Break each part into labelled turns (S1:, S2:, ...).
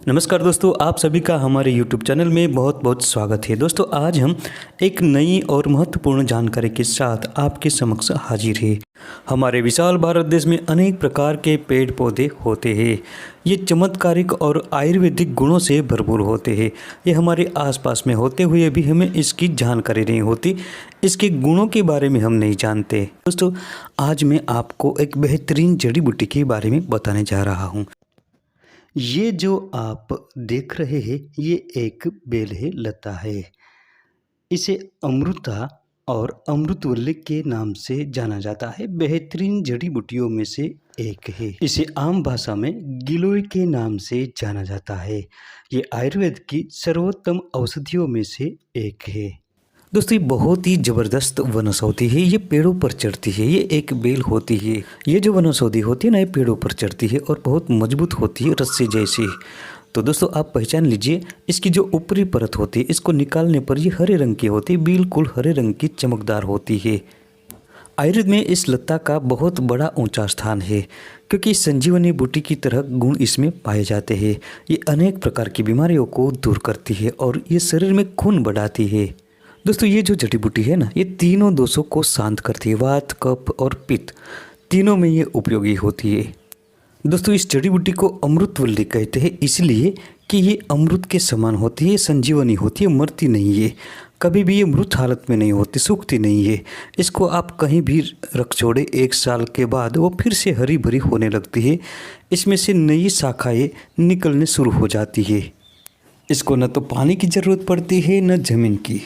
S1: नमस्कार दोस्तों, आप सभी का हमारे YouTube चैनल में बहुत बहुत स्वागत है। दोस्तों, आज हम एक नई और महत्वपूर्ण जानकारी के साथ आपके समक्ष हाजिर हैं। हमारे विशाल भारत देश में अनेक प्रकार के पेड़ पौधे होते हैं। ये चमत्कारिक और आयुर्वेदिक गुणों से भरपूर होते हैं। ये हमारे आसपास में होते हुए भी हमें इसकी जानकारी नहीं होती, इसके गुणों के बारे में हम नहीं जानते। दोस्तों, आज मैं आपको एक बेहतरीन जड़ी बूटी के बारे में बताने जा रहा हूँ। ये जो आप देख रहे हैं, ये एक बेल है, लता है। इसे अमृता और अमृतवल्ली के नाम से जाना जाता है। बेहतरीन जड़ी बूटियों में से एक है। इसे आम भाषा में गिलोय के नाम से जाना जाता है। ये आयुर्वेद की सर्वोत्तम औषधियों में से एक है। दोस्तों, ये बहुत ही ज़बरदस्त वनस्पति है। ये पेड़ों पर चढ़ती है। ये एक बेल होती है। ये जो वनस्पति होती है ना, ये पेड़ों पर चढ़ती है और बहुत मजबूत होती है, रस्सी जैसी। तो दोस्तों, आप पहचान लीजिए, इसकी जो ऊपरी परत होती है, इसको निकालने पर ये हरे रंग की होती है, बिल्कुल हरे रंग की चमकदार होती है। आयुर्वेद में इस लता का बहुत बड़ा ऊंचा स्थान है, क्योंकि संजीवनी बूटी की तरह गुण इसमें पाए जाते हैं। ये अनेक प्रकार की बीमारियों को दूर करती है और ये शरीर में खून बढ़ाती है। दोस्तों, ये जो जड़ी बूटी है ना, ये तीनों दोषों को शांत करती है। वात, कफ और पित्त तीनों में ये उपयोगी होती है। दोस्तों, इस जड़ी बूटी को अमृतवल्ली कहते हैं, इसलिए कि ये अमृत के समान होती है, संजीवनी होती है, मरती नहीं है, कभी भी ये मृत हालत में नहीं होती, सूखती नहीं है। इसको आप कहीं भी रख छोड़े, 1 साल के बाद वो फिर से हरी भरी होने लगती है। इसमें से नई शाखाएँ निकलने शुरू हो जाती है। इसको न तो पानी की ज़रूरत पड़ती है, न ज़मीन की।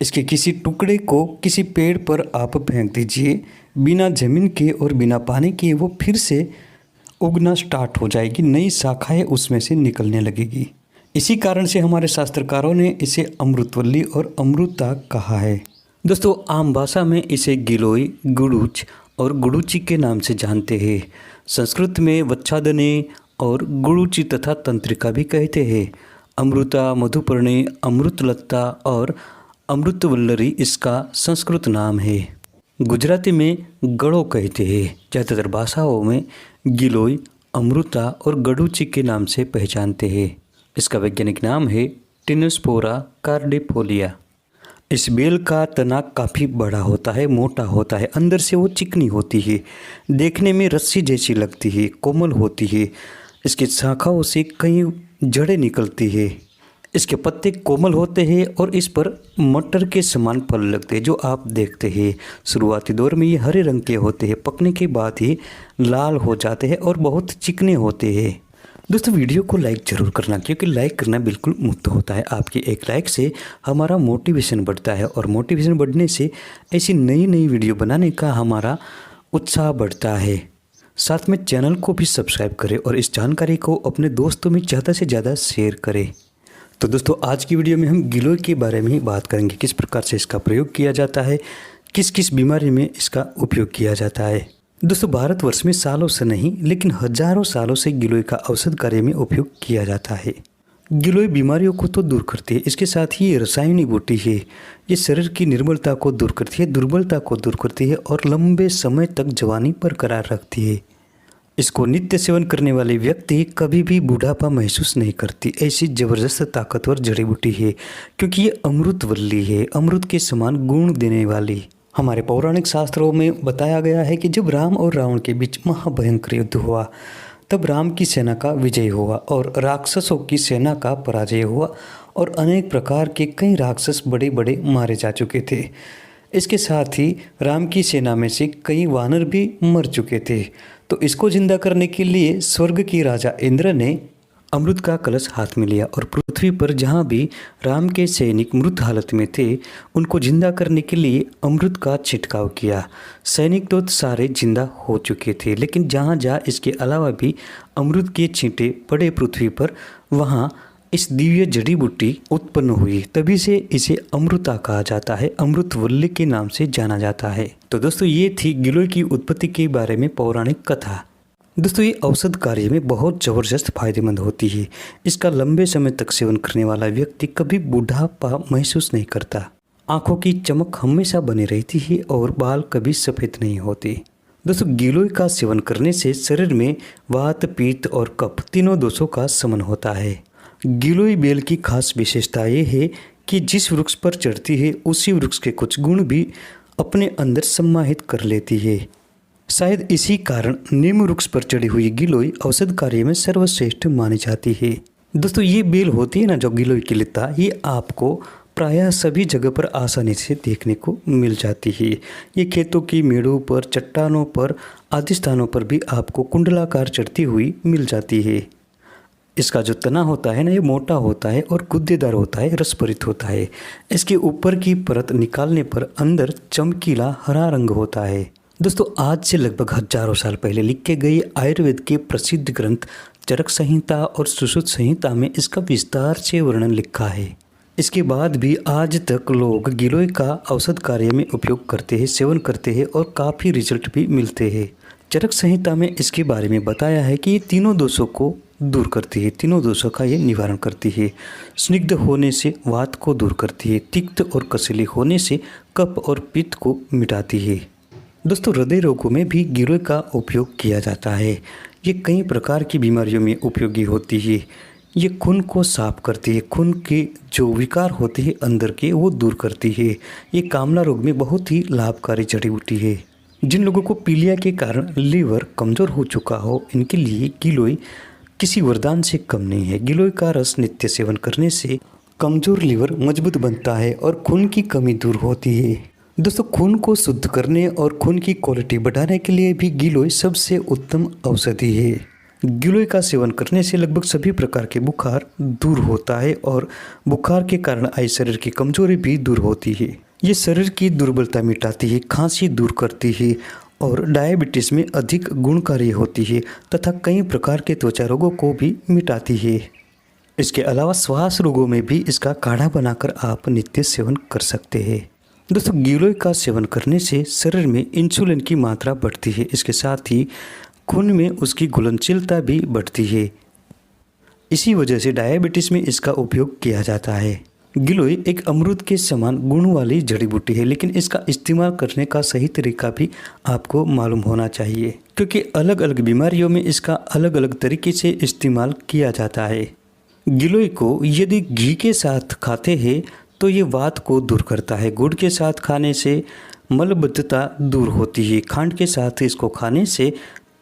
S1: इसके किसी टुकड़े को किसी पेड़ पर आप फेंक दीजिए, बिना ज़मीन के और बिना पानी के वो फिर से उगना स्टार्ट हो जाएगी, नई शाखाएं उसमें से निकलने लगेगी। इसी कारण से हमारे शास्त्रकारों ने इसे अमृतवल्ली और अमृता कहा है। दोस्तों, आम भाषा में इसे गिलोय, गुडुच और गुडुचि के नाम से जानते हैं। संस्कृत में वच्छादने और गुडुचि तथा तंत्रिका भी कहते हैं। अमृता, मधुपर्णी, अमृतलता और अमृतवल्लरी इसका संस्कृत नाम है। गुजराती में गड़ो कहते हैं। ज़्यादातर भाषाओं में गिलोय, अमृता और गडुचि के नाम से पहचानते हैं। इसका वैज्ञानिक नाम है टिनोस्पोरा कार्डिफोलिया। इस बेल का तना काफ़ी बड़ा होता है, मोटा होता है, अंदर से वो चिकनी होती है, देखने में रस्सी जैसी लगती है, कोमल होती है। इसकी शाखाओं से कई जड़ें निकलती है। इसके पत्ते कोमल होते हैं और इस पर मटर के समान फल लगते हैं, जो आप देखते हैं। शुरुआती दौर में ये हरे रंग के होते हैं, पकने के बाद ये लाल हो जाते हैं और बहुत चिकने होते हैं। दोस्तों, वीडियो को लाइक ज़रूर करना, क्योंकि लाइक करना बिल्कुल मुफ्त होता है। आपकी एक लाइक से हमारा मोटिवेशन बढ़ता है और मोटिवेशन बढ़ने से ऐसी नई नई वीडियो बनाने का हमारा उत्साह बढ़ता है। साथ में चैनल को भी सब्सक्राइब करें और इस जानकारी को अपने दोस्तों में ज़्यादा से ज़्यादा शेयर करें। तो दोस्तों, आज की वीडियो में हम गिलोय के बारे में ही बात करेंगे, किस प्रकार से इसका प्रयोग किया जाता है, किस किस बीमारी में इसका उपयोग किया जाता है। दोस्तों, भारतवर्ष में सालों से नहीं, लेकिन हजारों सालों से गिलोय का औषध कार्य में उपयोग किया जाता है। गिलोय बीमारियों को तो दूर करती है, इसके साथ ही ये रसायनिक बूटी है। ये शरीर की निर्मलता को दूर करती है, दुर्बलता को दूर करती है और लंबे समय तक जवानी बरकरार रखती है। इसको नित्य सेवन करने वाले व्यक्ति कभी भी बुढ़ापा महसूस नहीं करती। ऐसी ज़बरदस्त ताकतवर जड़ी बूटी है, क्योंकि ये अमृतवल्ली है, अमृत के समान गुण देने वाली। हमारे पौराणिक शास्त्रों में बताया गया है कि जब राम और रावण के बीच महाभयंकर युद्ध हुआ, तब राम की सेना का विजय हुआ और राक्षसों की सेना का पराजय हुआ और अनेक प्रकार के कई राक्षस बड़े बड़े मारे जा चुके थे। इसके साथ ही राम की सेना में से कई वानर भी मर चुके थे। तो इसको जिंदा करने के लिए स्वर्ग की राजा इंद्र ने अमृत का कलश हाथ में लिया और पृथ्वी पर जहाँ भी राम के सैनिक मृत हालत में थे, उनको जिंदा करने के लिए अमृत का छिड़काव किया। सैनिक तो सारे जिंदा हो चुके थे, लेकिन जहाँ जहाँ इसके अलावा भी अमृत के छींटे पड़े पृथ्वी पर, वहाँ इस दिव्य जड़ी बूटी उत्पन्न हुई। तभी से इसे अमृता कहा जाता है, अमृतवल्ली के नाम से जाना जाता है। तो दोस्तों, ये थी गिलोय की उत्पत्ति के बारे में पौराणिक कथा। दोस्तों ये औषध कार्य में बहुत ज़बरदस्त फायदेमंद होती है। इसका लंबे समय तक सेवन करने वाला व्यक्ति कभी बुढ़ापा महसूस नहीं करता। आंखों की चमक हमेशा बनी रहती है और बाल कभी सफ़ेद नहीं होते। दोस्तों गिलोय का सेवन करने से शरीर में वात, पित्त और कफ तीनों दोषों का शमन होता है। गिलोय बेल की खास विशेषता ये है कि जिस वृक्ष पर चढ़ती है उसी वृक्ष के कुछ गुण भी अपने अंदर समाहित कर लेती है। शायद इसी कारण नीम वृक्ष पर चढ़ी हुई गिलोय औषध कार्य में सर्वश्रेष्ठ मानी जाती है। दोस्तों ये बेल होती है ना जो गिलोय की लता, ये आपको प्रायः सभी जगह पर आसानी से देखने को मिल जाती है। ये खेतों की मेड़ों पर, चट्टानों पर आदि स्थानों पर भी आपको कुंडलाकार चढ़ती हुई मिल जाती है। इसका जो तना होता है ना, ये मोटा होता है और गुद्देदार होता है, रसभरित होता है। इसके ऊपर की परत निकालने पर अंदर चमकीला हरा रंग होता है। दोस्तों आज से लगभग हजारों साल पहले लिखे गए आयुर्वेद के प्रसिद्ध ग्रंथ चरक संहिता और सुश्रुत संहिता में इसका विस्तार से वर्णन लिखा है। इसके बाद भी आज तक लोग गिलोय का औषध कार्य में उपयोग करते हैं, सेवन करते हैं और काफ़ी रिजल्ट भी मिलते हैं। चरक संहिता में इसके बारे में बताया है कि ये तीनों दोषों को दूर करती है, तीनों दोषों का ये निवारण करती है। स्निग्ध होने से वात को दूर करती है, तिक्त और कसैली होने से कफ और पित्त को मिटाती है। दोस्तों हृदय रोगों में भी गिलोय का उपयोग किया जाता है। ये कई प्रकार की बीमारियों में उपयोगी होती है। ये खून को साफ करती है, खून के जो विकार होते हैं अंदर के वो दूर करती है। ये कामला रोग में बहुत ही लाभकारी जड़ी बूटी है। जिन लोगों को पीलिया के कारण लीवर कमज़ोर हो चुका हो, इनके लिए गिलोय किसी वरदान से कम नहीं है। गिलोय का रस नित्य सेवन करने से कमज़ोर लीवर मजबूत बनता है और खून की कमी दूर होती है। दोस्तों खून को शुद्ध करने और खून की क्वालिटी बढ़ाने के लिए भी गिलोय सबसे उत्तम औषधि है। गिलोय का सेवन करने से लगभग सभी प्रकार के बुखार दूर होता है और बुखार के कारण आई शरीर की कमजोरी भी दूर होती है। ये शरीर की दुर्बलता मिटाती है, खांसी दूर करती है और डायबिटीज़ में अधिक गुणकारी होती है तथा कई प्रकार के त्वचा रोगों को भी मिटाती है। इसके अलावा श्वास रोगों में भी इसका काढ़ा बनाकर आप नित्य सेवन कर सकते हैं। दोस्तों गिलोय का सेवन करने से शरीर में इंसुलिन की मात्रा बढ़ती है। इसके साथ ही खून में उसकी घुलनशीलता भी बढ़ती है। इसी वजह से डायबिटीज़ में इसका उपयोग किया जाता है। गिलोय एक अमरूद के समान गुण वाली जड़ी बूटी है, लेकिन इसका इस्तेमाल करने का सही तरीका भी आपको मालूम होना चाहिए, क्योंकि अलग अलग बीमारियों में इसका अलग अलग तरीके से इस्तेमाल किया जाता है। गिलोय को यदि घी के साथ खाते हैं तो ये वात को दूर करता है। गुड़ के साथ खाने से मलबद्धता दूर होती है। खांड के साथ इसको खाने से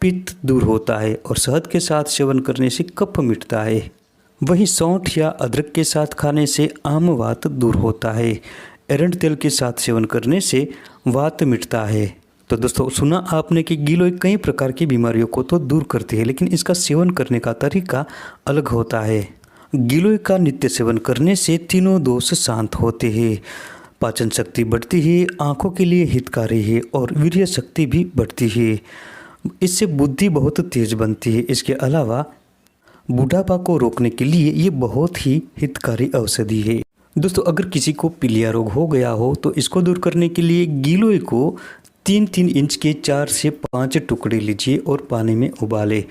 S1: पित्त दूर होता है और शहद के साथ सेवन करने से कफ मिटता है। वहीं सौंठ या अदरक के साथ खाने से आम वात दूर होता है। एरंड तेल के साथ सेवन करने से वात मिटता है। तो दोस्तों सुना आपने कि गिलोय कई प्रकार की बीमारियों को तो दूर करती है, लेकिन इसका सेवन करने का तरीका अलग होता है। गिलोय का नित्य सेवन करने से तीनों दोष शांत होते हैं, पाचन शक्ति बढ़ती है, आँखों के लिए हितकारी है और वीर्य शक्ति भी बढ़ती है। इससे बुद्धि बहुत तेज बनती है। इसके अलावा बुढ़ापा को रोकने के लिए ये बहुत ही हितकारी औषधि है। दोस्तों अगर किसी को पीलिया रोग हो गया हो तो इसको दूर करने के लिए गिलोय को 3-3 इंच के 4 से 5 टुकड़े लीजिए और पानी में उबालें।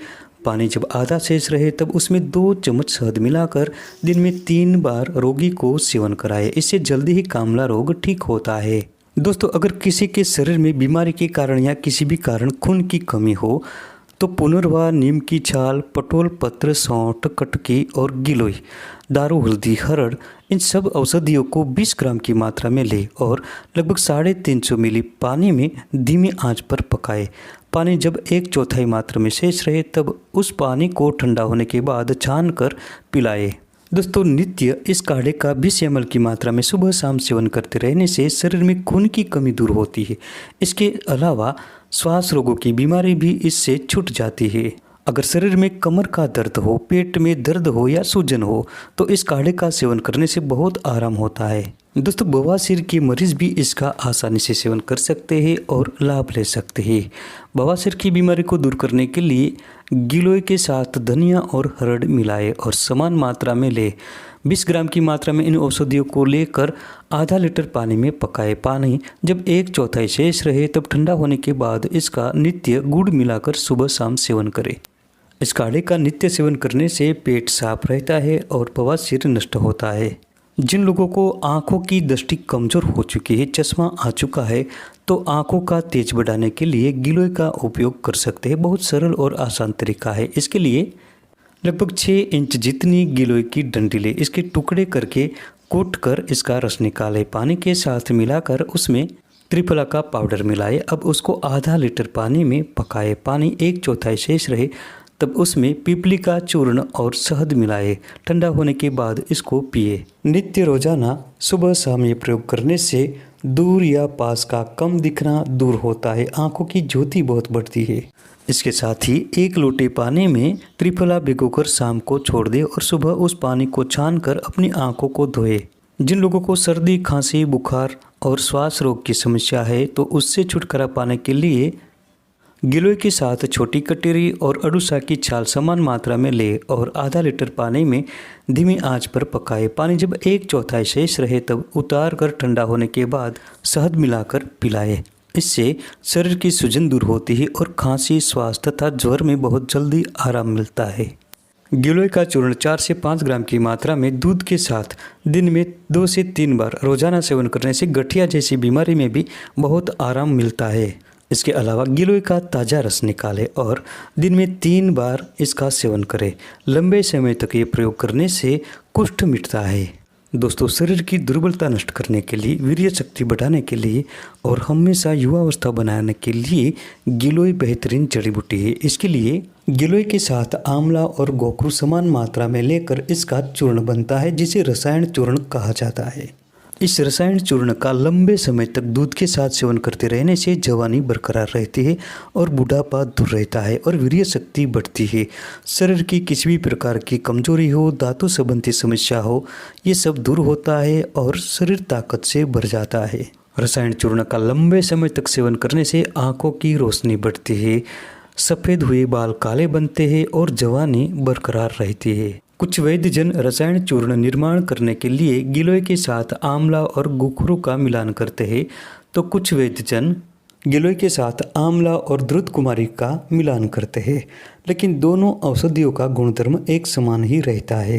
S1: पानी जब आधा शेष रहे तब उसमें 2 चम्मच शहद मिलाकर दिन में 3 बार रोगी को सेवन कराएं। इससे जल्दी ही कामला रोग ठीक होता है। दोस्तों अगर किसी के शरीर में बीमारी के कारण या किसी भी कारण खून की कमी हो तो पुनर्वा, नीम की छाल, पटोल पत्र, सौंठ, कटकी और गिलोय, दारू, हल्दी, हरड़, इन सब औषधियों को 20 ग्राम की मात्रा में लें और लगभग 350 मिली पानी में धीमी आंच पर पकाएं। पानी जब 1/4 मात्रा में शेष रहे तब उस पानी को ठंडा होने के बाद छान कर पिलाएं। दोस्तों नित्य इस काढ़े का 20 ml की मात्रा में सुबह शाम सेवन करते रहने से शरीर में खून की कमी दूर होती है। इसके अलावा श्वास रोगों की बीमारी भी इससे छूट जाती है। अगर शरीर में कमर का दर्द हो, पेट में दर्द हो या सूजन हो तो इस काढ़े का सेवन करने से बहुत आराम होता है। दोस्तों बवासीर के मरीज भी इसका आसानी से सेवन कर सकते हैं और लाभ ले सकते हैं। बवासीर की बीमारी को दूर करने के लिए गिलोय के साथ धनिया और हरड़ मिलाएं और समान मात्रा में लें। 20 ग्राम की मात्रा में इन औषधियों को लेकर आधा लीटर पानी में पकाए। पानी जब 1/4 शेष रहे तब ठंडा होने के बाद इसका नित्य गुड़ मिलाकर सुबह शाम सेवन करें। इस काढ़े का नित्य सेवन करने से पेट साफ रहता है और बवासीर नष्ट होता है। जिन लोगों को आंखों की दृष्टि कमज़ोर हो चुकी है, चश्मा आ चुका है, तो आंखों का तेज बढ़ाने के लिए गिलोय का उपयोग कर सकते हैं। बहुत सरल और आसान तरीका है। इसके लिए लगभग 6 इंच जितनी गिलोय की डंडी ले, इसके टुकड़े करके कूट कर इसका रस निकालें। पानी के साथ मिलाकर उसमें त्रिफला का पाउडर मिलाएं। अब उसको आधा लीटर पानी में पकाएं। पानी 1/4 शेष रहे तब उसमें पीपली का चूर्ण और शहद मिलाएं। ठंडा होने के बाद इसको पिए। नित्य रोजाना सुबह शाम ये प्रयोग करने से दूर या पास का कम दिखना दूर होता है। आंखों की ज्योति बहुत बढ़ती है। इसके साथ ही 1 लोटे पानी में त्रिफला भिगोकर शाम को छोड़ दे और सुबह उस पानी को छानकर अपनी आंखों को धोए। जिन लोगों को सर्दी, खांसी, बुखार और श्वास रोग की समस्या है तो उससे छुटकारा पाने के लिए गिलोय के साथ छोटी कटोरी और अड़ूसा की छाल समान मात्रा में ले और आधा लीटर पानी में धीमी आंच पर पकाए। पानी जब 1/4 शेष रहे तब उतार कर ठंडा होने के बाद शहद मिलाकर पिलाए। इससे शरीर की सूजन दूर होती है और खांसी, श्वास तथा ज्वर में बहुत जल्दी आराम मिलता है। गिलोय का चूर्ण 4 से 5 ग्राम की मात्रा में दूध के साथ दिन में 2 से 3 बार रोजाना सेवन करने से गठिया जैसी बीमारी में भी बहुत आराम मिलता है। इसके अलावा गिलोय का ताज़ा रस निकालें और दिन में 3 बार इसका सेवन करें। लंबे समय तक ये प्रयोग करने से कुष्ठ मिटता है। दोस्तों, शरीर की दुर्बलता नष्ट करने के लिए, वीर्य शक्ति बढ़ाने के लिए और हमेशा युवावस्था बनाने के लिए गिलोय बेहतरीन जड़ी बूटी है। इसके लिए गिलोय के साथ आंवला और गोखरू समान मात्रा में लेकर इसका चूर्ण बनता है, जिसे रसायन चूर्ण कहा जाता है। इस रसायन चूर्ण का लंबे समय तक दूध के साथ सेवन करते रहने से जवानी बरकरार रहती है और बुढ़ापा दूर रहता है और वीर्य शक्ति बढ़ती है। शरीर की किसी भी प्रकार की कमजोरी हो, धातु संबंधी समस्या हो, ये सब दूर होता है और शरीर ताकत से भर जाता है। रसायन चूर्ण का लंबे समय तक सेवन करने से आंखों की रोशनी बढ़ती है, सफ़ेद हुए बाल काले बनते हैं और जवानी बरकरार रहती है। कुछ वैद्य जन रसायन चूर्ण निर्माण करने के लिए गिलोय के साथ आंवला और गोखरू का मिलान करते हैं, तो कुछ वैद्य जन गिलोय के साथ आंवला और द्रुत कुमारी का मिलान करते हैं। लेकिन दोनों औषधियों का गुणधर्म एक समान ही रहता है।